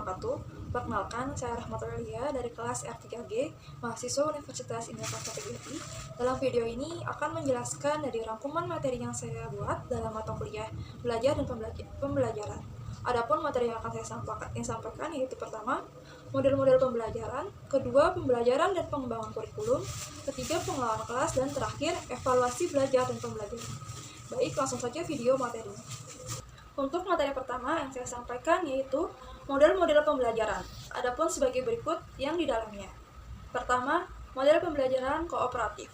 wabarakatuh. Perkenalkan, saya Rahmatul Lia dari kelas R3G, mahasiswa Universitas Indonesia PGRI. Dalam video ini akan menjelaskan dari rangkuman materi yang saya buat dalam mata kuliah belajar dan pembelajaran. Adapun materi yang akan saya sampaikan yaitu pertama, model-model pembelajaran, kedua, pembelajaran dan pengembangan kurikulum, ketiga, pengelolaan kelas, dan terakhir, evaluasi belajar dan pembelajaran. Baik, langsung saja video materinya. Untuk materi pertama yang saya sampaikan yaitu model-model pembelajaran. Adapun sebagai berikut yang di dalamnya. Pertama, model pembelajaran kooperatif.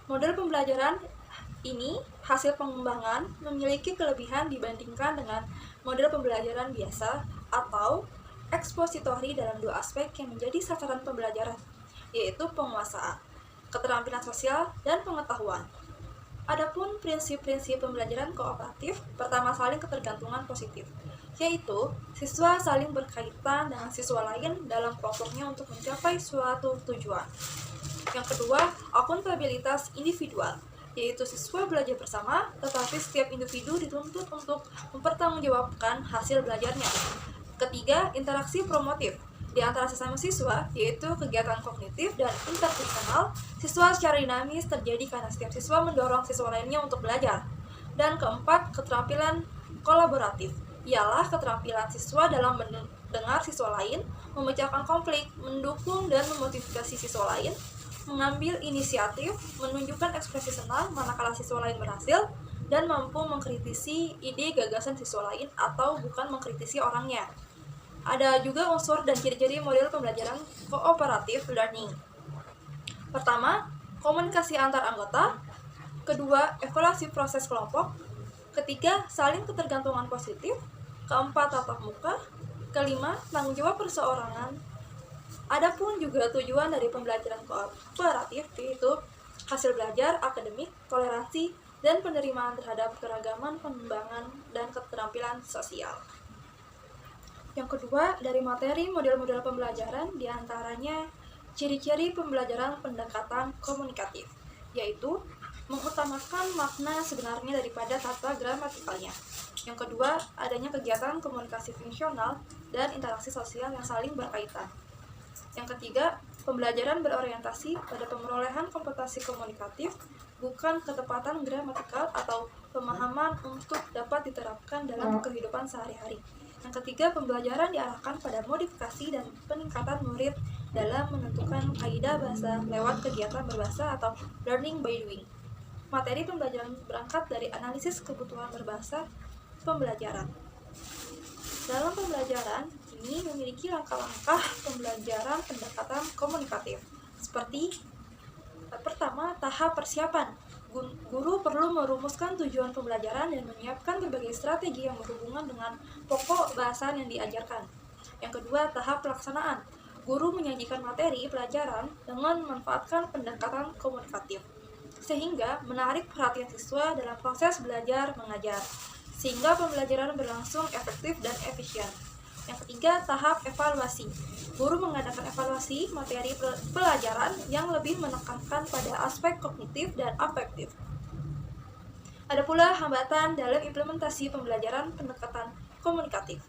Model pembelajaran ini hasil pengembangan memiliki kelebihan dibandingkan dengan model pembelajaran biasa atau ekspositori dalam dua aspek yang menjadi sasaran pembelajaran, yaitu penguasaan, keterampilan sosial, dan pengetahuan. Adapun prinsip-prinsip pembelajaran kooperatif, pertama saling ketergantungan positif, yaitu siswa saling berkaitan dengan siswa lain dalam kelompoknya untuk mencapai suatu tujuan. Yang kedua, akuntabilitas individual, yaitu siswa belajar bersama, tetapi setiap individu dituntut untuk mempertanggungjawabkan hasil belajarnya. Ketiga, interaksi promotif. Di antara sesama siswa, yaitu kegiatan kognitif dan interpersonal, siswa secara dinamis terjadi karena setiap siswa mendorong siswa lainnya untuk belajar. Dan keempat, keterampilan kolaboratif, ialah keterampilan siswa dalam mendengar siswa lain, memecahkan konflik, mendukung dan memotivasi siswa lain, mengambil inisiatif, menunjukkan ekspresi senang manakala siswa lain berhasil, dan mampu mengkritisi ide gagasan siswa lain atau bukan mengkritisi orangnya. Ada juga unsur dan ciri-ciri model pembelajaran cooperative learning. Pertama, komunikasi antar anggota. Kedua, evaluasi proses kelompok. Ketiga, saling ketergantungan positif. Keempat, tatap muka. Kelima, tanggung jawab perseorangan. Adapun juga tujuan dari pembelajaran kooperatif yaitu hasil belajar, akademik, toleransi, dan penerimaan terhadap keragaman pengembangan dan keterampilan sosial. Yang kedua, dari materi model-model pembelajaran diantaranya ciri-ciri pembelajaran pendekatan komunikatif, yaitu mengutamakan makna sebenarnya daripada tata gramatikalnya. Yang kedua, adanya kegiatan komunikasi fungsional dan interaksi sosial yang saling berkaitan. Yang ketiga, pembelajaran berorientasi pada pemerolehan kompetensi komunikatif, bukan ketepatan gramatikal atau pemahaman untuk dapat diterapkan dalam kehidupan sehari-hari. Yang ketiga, pembelajaran diarahkan pada modifikasi dan peningkatan murid dalam menentukan kaidah bahasa lewat kegiatan berbahasa atau learning by doing. Materi pembelajaran berangkat dari analisis kebutuhan berbahasa pembelajaran. Dalam pembelajaran ini memiliki langkah-langkah pembelajaran pendekatan komunikatif, seperti pertama, tahap persiapan. Guru perlu merumuskan tujuan pembelajaran dan menyiapkan berbagai strategi yang berhubungan dengan pokok bahasan yang diajarkan. Yang kedua, tahap pelaksanaan. Guru menyajikan materi pelajaran dengan memanfaatkan pendekatan komunikatif, sehingga menarik perhatian siswa dalam proses belajar mengajar, sehingga pembelajaran berlangsung efektif dan efisien. Yang ketiga, tahap evaluasi. Guru mengadakan evaluasi materi pelajaran yang lebih menekankan pada aspek kognitif dan afektif. Ada pula hambatan dalam implementasi pembelajaran pendekatan komunikatif.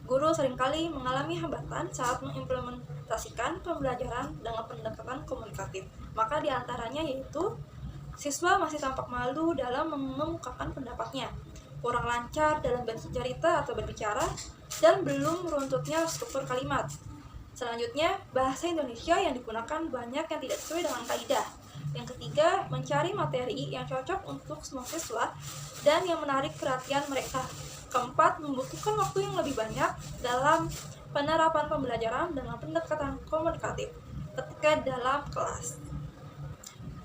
Guru seringkali mengalami hambatan saat mengimplementasikan pembelajaran dengan pendekatan komunikatif. Maka diantaranya yaitu siswa masih tampak malu dalam mengemukakan pendapatnya, kurang lancar dalam bercerita atau berbicara, dan belum meruntutnya struktur kalimat. Selanjutnya, bahasa Indonesia yang digunakan banyak yang tidak sesuai dengan kaidah. Yang ketiga, mencari materi yang cocok untuk semua siswa dan yang menarik perhatian mereka. Keempat, membutuhkan waktu yang lebih banyak dalam penerapan pembelajaran dengan pendekatan komunikatif ketika dalam kelas.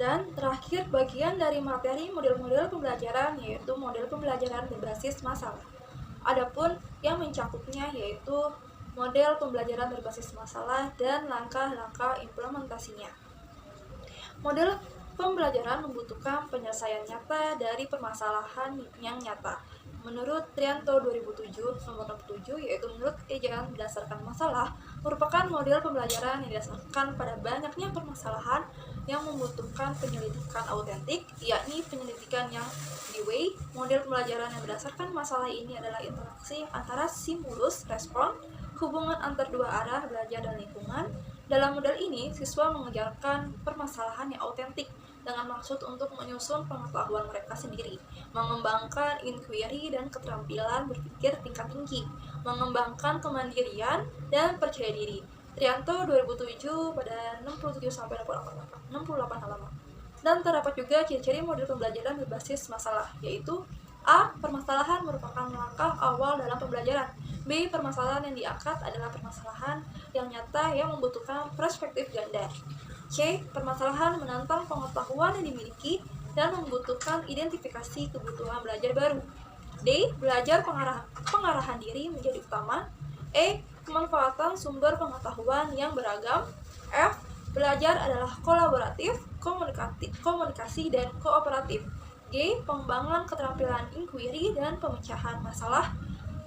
Dan terakhir, bagian dari materi model-model pembelajaran yaitu model pembelajaran berbasis masalah. Adapun yang mencakupnya yaitu model pembelajaran berbasis masalah dan langkah-langkah implementasinya. Model pembelajaran membutuhkan penyelesaian nyata dari permasalahan yang nyata. Menurut Trianto 2007 nomor 67, yaitu menurut kejadian berdasarkan masalah, merupakan model pembelajaran yang didasarkan pada banyaknya permasalahan yang membutuhkan penyelidikan autentik, yakni penyelidikan yang D-Way. Model pembelajaran yang berdasarkan masalah ini adalah interaksi antara stimulus, respon, hubungan antar dua arah belajar dan lingkungan. Dalam model ini, siswa mengejarkan permasalahan yang autentik dengan maksud untuk menyusun pengetahuan mereka sendiri, mengembangkan inquiry dan keterampilan berpikir tingkat tinggi, mengembangkan kemandirian dan percaya diri. Trianto 2007 pada 67-68 halaman. Dan terdapat juga ciri-ciri model pembelajaran berbasis masalah, yaitu A. Permasalahan merupakan langkah awal dalam pembelajaran. B. Permasalahan yang diangkat adalah permasalahan yang nyata yang membutuhkan perspektif ganda. C. Permasalahan menantang pengetahuan yang dimiliki dan membutuhkan identifikasi kebutuhan belajar baru. D. Belajar pengarahan diri menjadi utama. E. Pemanfaatan sumber pengetahuan yang beragam. F. Belajar adalah kolaboratif, komunikasi, dan kooperatif. G. Pengembangan keterampilan inquiry dan pemecahan masalah.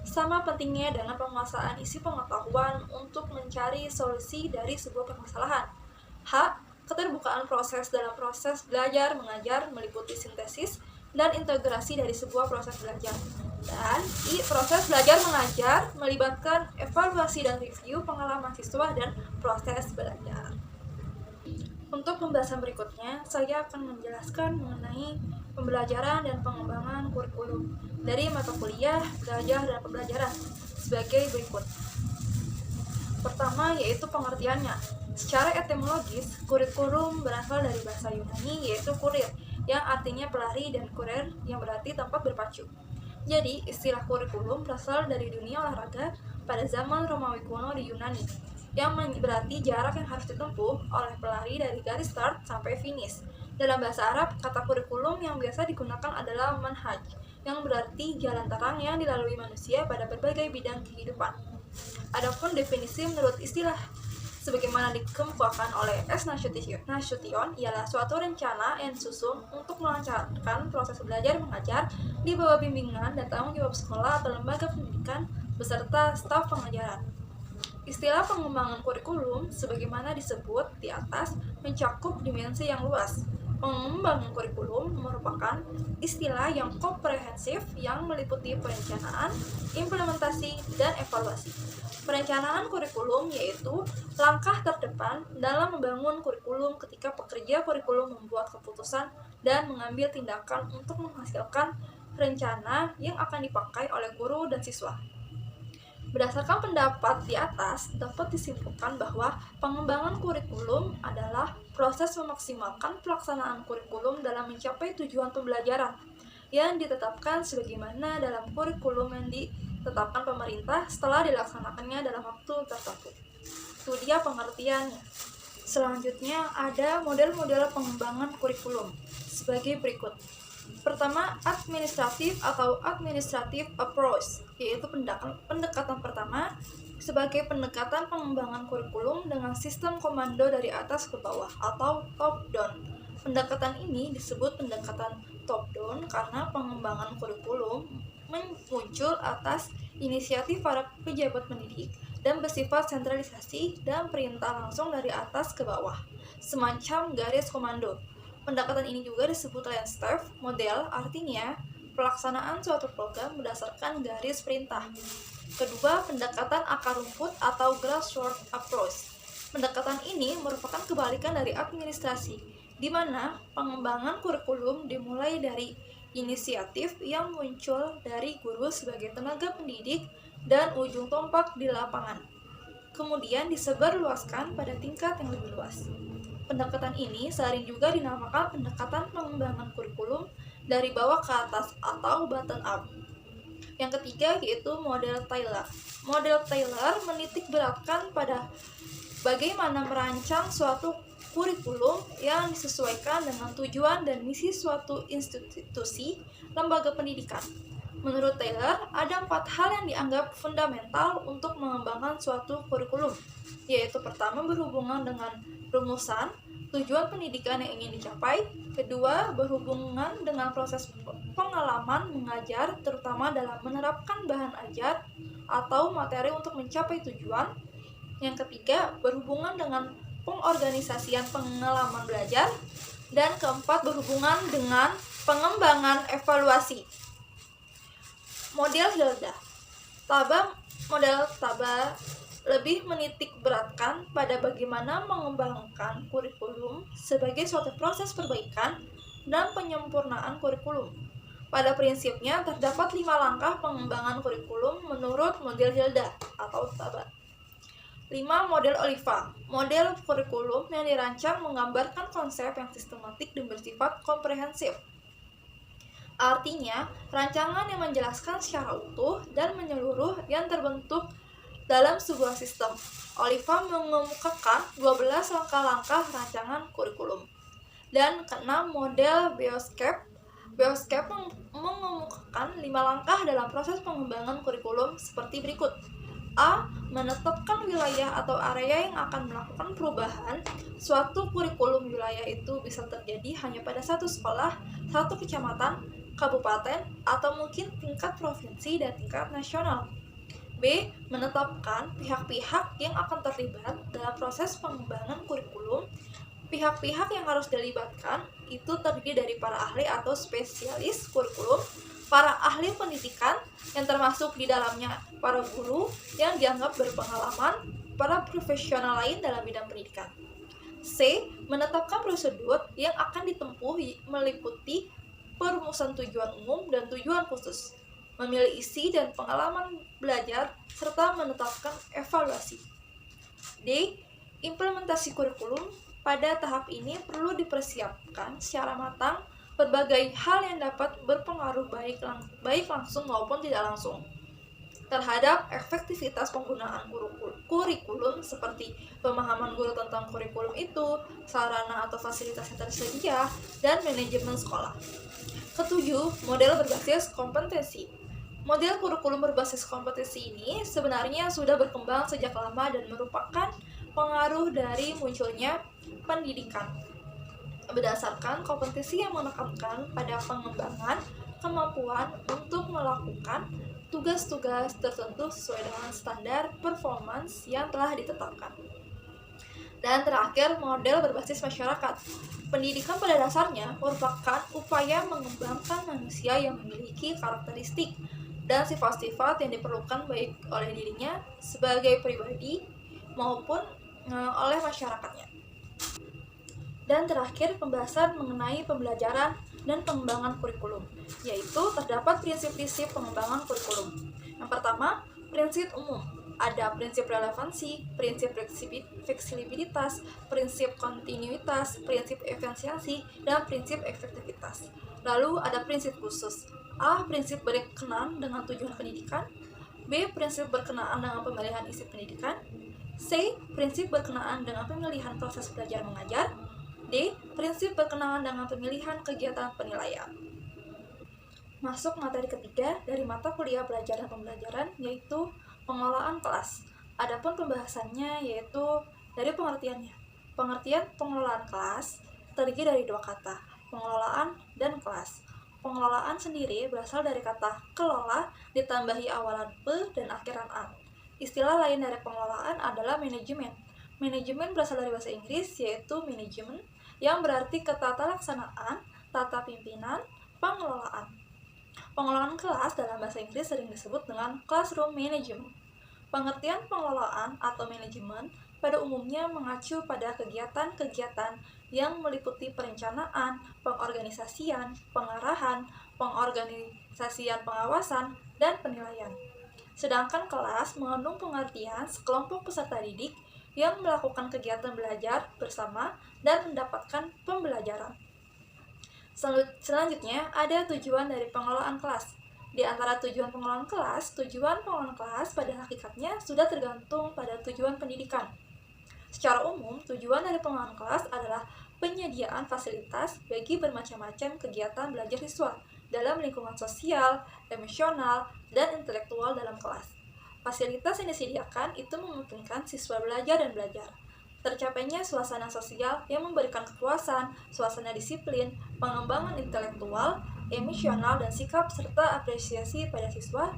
Sama pentingnya dengan penguasaan isi pengetahuan untuk mencari solusi dari sebuah permasalahan. H. Keterbukaan proses dalam proses belajar mengajar meliputi sintesis dan integrasi dari sebuah proses belajar. Dan I. Proses belajar mengajar melibatkan evaluasi dan review pengalaman siswa dan proses belajar. Untuk pembahasan berikutnya, saya akan menjelaskan mengenai pembelajaran dan pengembangan kurikulum dari mata kuliah, belajar, dan pembelajaran sebagai berikut. Pertama, yaitu pengertiannya. Secara etimologis, kurikulum berasal dari bahasa Yunani, yaitu kurir, yang artinya pelari, dan kurer, yang berarti tempat berpacu. Jadi, istilah kurikulum berasal dari dunia olahraga pada zaman Romawi kuno di Yunani, yang berarti jarak yang harus ditempuh oleh pelari dari garis start sampai finish. Dalam bahasa Arab, kata kurikulum yang biasa digunakan adalah manhaj, yang berarti jalan terang yang dilalui manusia pada berbagai bidang kehidupan. Adapun definisi menurut istilah sebagaimana dikemukakan oleh S. Nasution ialah suatu rencana yang disusun untuk melancarkan proses belajar mengajar di bawah bimbingan dan tanggung jawab sekolah atau lembaga pendidikan beserta staf pengajaran. Istilah pengembangan kurikulum sebagaimana disebut di atas mencakup dimensi yang luas. Pengembangan kurikulum merupakan istilah yang komprehensif yang meliputi perencanaan, implementasi, dan evaluasi. Perencanaan kurikulum yaitu langkah terdepan dalam membangun kurikulum ketika pekerja kurikulum membuat keputusan dan mengambil tindakan untuk menghasilkan rencana yang akan dipakai oleh guru dan siswa. Berdasarkan pendapat di atas, dapat disimpulkan bahwa pengembangan kurikulum adalah proses memaksimalkan pelaksanaan kurikulum dalam mencapai tujuan pembelajaran yang ditetapkan sebagaimana dalam kurikulum yang ditetapkan pemerintah setelah dilaksanakannya dalam waktu tertentu. Itu dia pengertiannya. Selanjutnya ada model-model pengembangan kurikulum sebagai berikut. Pertama, administratif atau administrative approach, yaitu pendekatan pertama sebagai pendekatan pengembangan kurikulum dengan sistem komando dari atas ke bawah atau top down. Pendekatan ini disebut pendekatan top down karena pengembangan kurikulum muncul atas inisiatif para pejabat pendidik dan bersifat sentralisasi dan perintah langsung dari atas ke bawah, semacam garis komando. Pendekatan ini juga disebut Landstaff model, artinya pelaksanaan suatu program berdasarkan garis perintah. Kedua, pendekatan akar rumput atau grassroots approach. Pendekatan ini merupakan kebalikan dari administrasi, di mana pengembangan kurikulum dimulai dari inisiatif yang muncul dari guru sebagai tenaga pendidik dan ujung tombak di lapangan, kemudian disebarluaskan pada tingkat yang lebih luas. Pendekatan ini sering juga dinamakan pendekatan pengembangan kurikulum dari bawah ke atas atau bottom up. Yang ketiga yaitu model Taylor. Model Taylor menitik beratkan pada bagaimana merancang suatu kurikulum yang disesuaikan dengan tujuan dan misi suatu institusi lembaga pendidikan. Menurut Taylor, ada 4 hal yang dianggap fundamental untuk mengembangkan suatu kurikulum, yaitu pertama berhubungan dengan rumusan, tujuan pendidikan yang ingin dicapai. Kedua, berhubungan dengan proses pengalaman mengajar, terutama dalam menerapkan bahan ajar atau materi untuk mencapai tujuan. Yang ketiga, berhubungan dengan pengorganisasian pengalaman belajar. Dan keempat, berhubungan dengan pengembangan evaluasi. Model Hilda. Model Taba lebih menitik beratkan pada bagaimana mengembangkan kurikulum sebagai suatu proses perbaikan dan penyempurnaan kurikulum. Pada prinsipnya, terdapat 5 langkah pengembangan kurikulum menurut model Hilda atau Tabat. 5. Model Oliva. Model kurikulum yang dirancang menggambarkan konsep yang sistematik dan bersifat komprehensif. Artinya, rancangan yang menjelaskan secara utuh dan menyeluruh yang terbentuk dalam sebuah sistem. Oliva mengemukakan 12 langkah-langkah rancangan kurikulum. Dan keenam, model Bioscape. Bioscape mengemukakan 5 langkah dalam proses pengembangan kurikulum seperti berikut. A. Menetapkan wilayah atau area yang akan melakukan perubahan. Suatu kurikulum wilayah itu bisa terjadi hanya pada satu sekolah, satu kecamatan, kabupaten, atau mungkin tingkat provinsi dan tingkat nasional. B. Menetapkan pihak-pihak yang akan terlibat dalam proses pengembangan kurikulum. Pihak-pihak yang harus dilibatkan itu terdiri dari para ahli atau spesialis kurikulum, para ahli pendidikan yang termasuk di dalamnya para guru yang dianggap berpengalaman, para profesional lain dalam bidang pendidikan. C. Menetapkan prosedur yang akan ditempuh meliputi perumusan tujuan umum dan tujuan khusus, memilih isi dan pengalaman belajar, serta menetapkan evaluasi. D. Implementasi kurikulum. Pada tahap ini perlu dipersiapkan secara matang berbagai hal yang dapat berpengaruh baik langsung maupun tidak langsung terhadap efektivitas penggunaan kurikulum, seperti pemahaman guru tentang kurikulum itu, sarana atau fasilitas yang tersedia, dan manajemen sekolah. Ketujuh, model berbasis kompetensi. Model kurikulum berbasis kompetensi ini sebenarnya sudah berkembang sejak lama dan merupakan pengaruh dari munculnya pendidikan berdasarkan kompetensi yang menekankan pada pengembangan kemampuan untuk melakukan tugas-tugas tertentu sesuai dengan standar performance yang telah ditetapkan. Dan terakhir, model berbasis masyarakat. Pendidikan pada dasarnya merupakan upaya mengembangkan manusia yang memiliki karakteristik dan sifat-sifat yang diperlukan baik oleh dirinya sebagai pribadi maupun oleh masyarakatnya. Dan terakhir, pembahasan mengenai pembelajaran dan pengembangan kurikulum, yaitu terdapat prinsip-prinsip pengembangan kurikulum. Yang pertama, prinsip umum. Ada prinsip relevansi, prinsip fleksibilitas, prinsip kontinuitas, prinsip efisiensi, dan prinsip efektivitas. Lalu ada prinsip khusus. A. Prinsip berkenaan dengan tujuan pendidikan. B. Prinsip berkenaan dengan pemilihan isi pendidikan. C. Prinsip berkenaan dengan pemilihan proses belajar mengajar. D. Prinsip berkenaan dengan pemilihan kegiatan penilaian. Masuk materi ketiga dari mata kuliah belajar dan pembelajaran, yaitu pengelolaan kelas. Adapun pembahasannya yaitu dari pengertiannya. Pengertian pengelolaan kelas terdiri dari dua kata, pengelolaan dan kelas. Pengelolaan sendiri berasal dari kata kelola ditambahi awalan P dan akhiran A. Istilah lain dari pengelolaan adalah manajemen. Manajemen berasal dari bahasa Inggris yaitu management, yang berarti ketatalaksanaan, tata pimpinan, pengelolaan. Pengelolaan kelas dalam bahasa Inggris sering disebut dengan classroom management. Pengertian pengelolaan atau manajemen pada umumnya mengacu pada kegiatan-kegiatan yang meliputi perencanaan, pengorganisasian, pengarahan, pengorganisasian pengawasan, dan penilaian. Sedangkan kelas mengandung pengertian sekelompok peserta didik yang melakukan kegiatan belajar bersama dan mendapatkan pembelajaran. Selanjutnya, ada tujuan dari pengelolaan kelas. Di antara tujuan pengelolaan kelas pada hakikatnya sudah tergantung pada tujuan pendidikan. Secara umum, tujuan dari pengelolaan kelas adalah penyediaan fasilitas bagi bermacam-macam kegiatan belajar siswa dalam lingkungan sosial, emosional, dan intelektual dalam kelas. Fasilitas yang disediakan itu memungkinkan siswa belajar dan belajar. Tercapainya suasana sosial yang memberikan kepuasan, suasana disiplin, pengembangan intelektual, emosional, dan sikap, serta apresiasi pada siswa.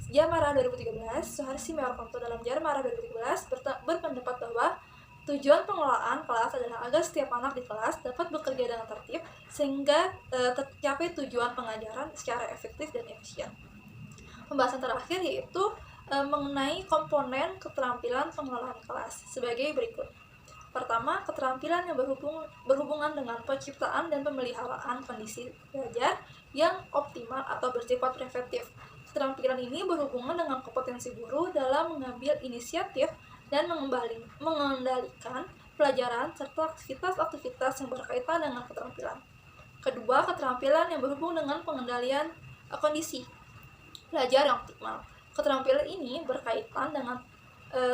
Jamara 2013, Suharsi Mewarkonto dalam Jamara 2013 berpendapat bahwa tujuan pengelolaan kelas adalah agar setiap anak di kelas dapat bekerja dengan tertib sehingga tercapai tujuan pengajaran secara efektif dan efisien. Pembahasan terakhir yaitu mengenai komponen keterampilan pengelolaan kelas sebagai berikut. Pertama, keterampilan yang berhubungan dengan penciptaan dan pemeliharaan kondisi belajar yang optimal atau bersifat preventif. Keterampilan ini berhubungan dengan kompetensi guru dalam mengambil inisiatif dan mengendalikan pelajaran serta aktivitas-aktivitas yang berkaitan dengan keterampilan. Kedua, keterampilan yang berhubungan dengan pengendalian kondisi belajar yang optimal. Keterampilan ini berkaitan dengan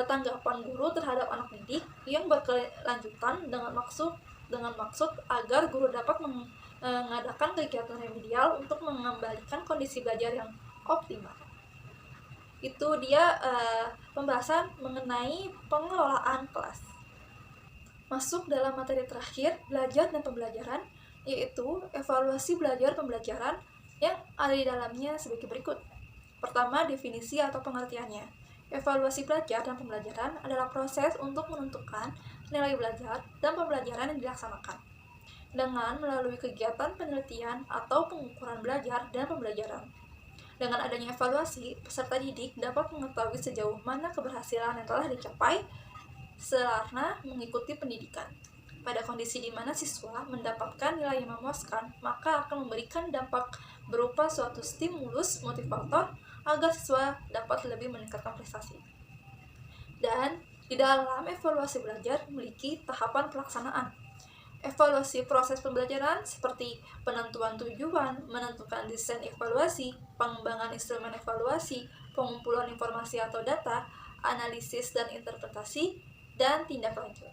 tanggapan guru terhadap anak didik yang berkelanjutan dengan maksud agar guru dapat mengadakan kegiatan remedial untuk mengembalikan kondisi belajar yang optimal. Itu dia pembahasan mengenai pengelolaan kelas. Masuk dalam materi terakhir, belajar dan pembelajaran, yaitu evaluasi belajar pembelajaran yang ada di dalamnya sebagai berikut. Pertama, definisi atau pengertiannya. Evaluasi belajar dan pembelajaran adalah proses untuk menentukan nilai belajar dan pembelajaran yang dilaksanakan dengan melalui kegiatan penelitian atau pengukuran belajar dan pembelajaran. Dengan adanya evaluasi, peserta didik dapat mengetahui sejauh mana keberhasilan yang telah dicapai selama mengikuti pendidikan. Pada kondisi di mana siswa mendapatkan nilai yang memuaskan, maka akan memberikan dampak berupa suatu stimulus motivator agar siswa dapat lebih meningkatkan prestasi. Dan di dalam evaluasi belajar memiliki tahapan pelaksanaan. Evaluasi proses pembelajaran seperti penentuan tujuan, menentukan desain evaluasi, pengembangan instrumen evaluasi, pengumpulan informasi atau data, analisis dan interpretasi, dan tindak lanjut.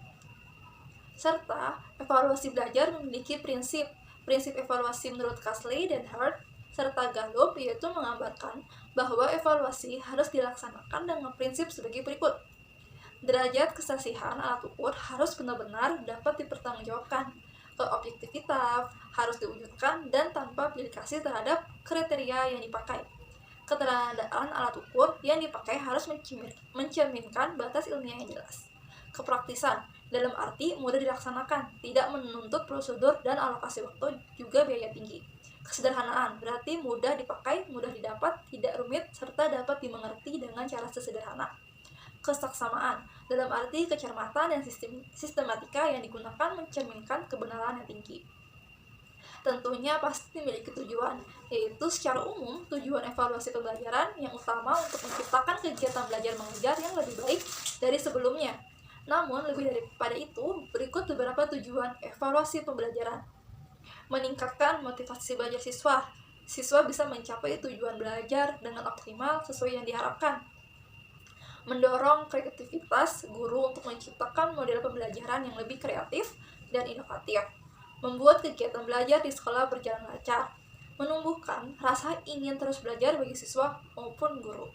Serta evaluasi belajar memiliki prinsip evaluasi menurut Casley dan Hart serta Gallup, yaitu menggambarkan bahwa evaluasi harus dilaksanakan dengan prinsip sebagai berikut. Derajat kesasihan alat ukur harus benar-benar dapat dipertanggungjawabkan, objektivitas harus diwujudkan dan tanpa aplikasi terhadap kriteria yang dipakai. Keteradaan alat ukur yang dipakai harus mencerminkan batas ilmiah yang jelas. Kepraktisan dalam arti mudah dilaksanakan, tidak menuntut prosedur dan alokasi waktu juga biaya tinggi. Kesederhanaan berarti mudah dipakai, mudah didapat, tidak rumit, serta dapat dimengerti dengan cara sesederhana. Kesaksamaan dalam arti kecermatan dan sistematika yang digunakan mencerminkan kebenaran yang tinggi. Tentunya pasti memiliki tujuan, yaitu secara umum tujuan evaluasi pembelajaran yang utama untuk menciptakan kegiatan belajar mengajar yang lebih baik dari sebelumnya. Namun, lebih daripada itu, berikut beberapa tujuan evaluasi pembelajaran. Meningkatkan motivasi belajar siswa. Siswa bisa mencapai tujuan belajar dengan optimal sesuai yang diharapkan. Mendorong kreativitas guru untuk menciptakan model pembelajaran yang lebih kreatif dan inovatif. Membuat kegiatan belajar di sekolah berjalan lancar. Menumbuhkan rasa ingin terus belajar bagi siswa maupun guru.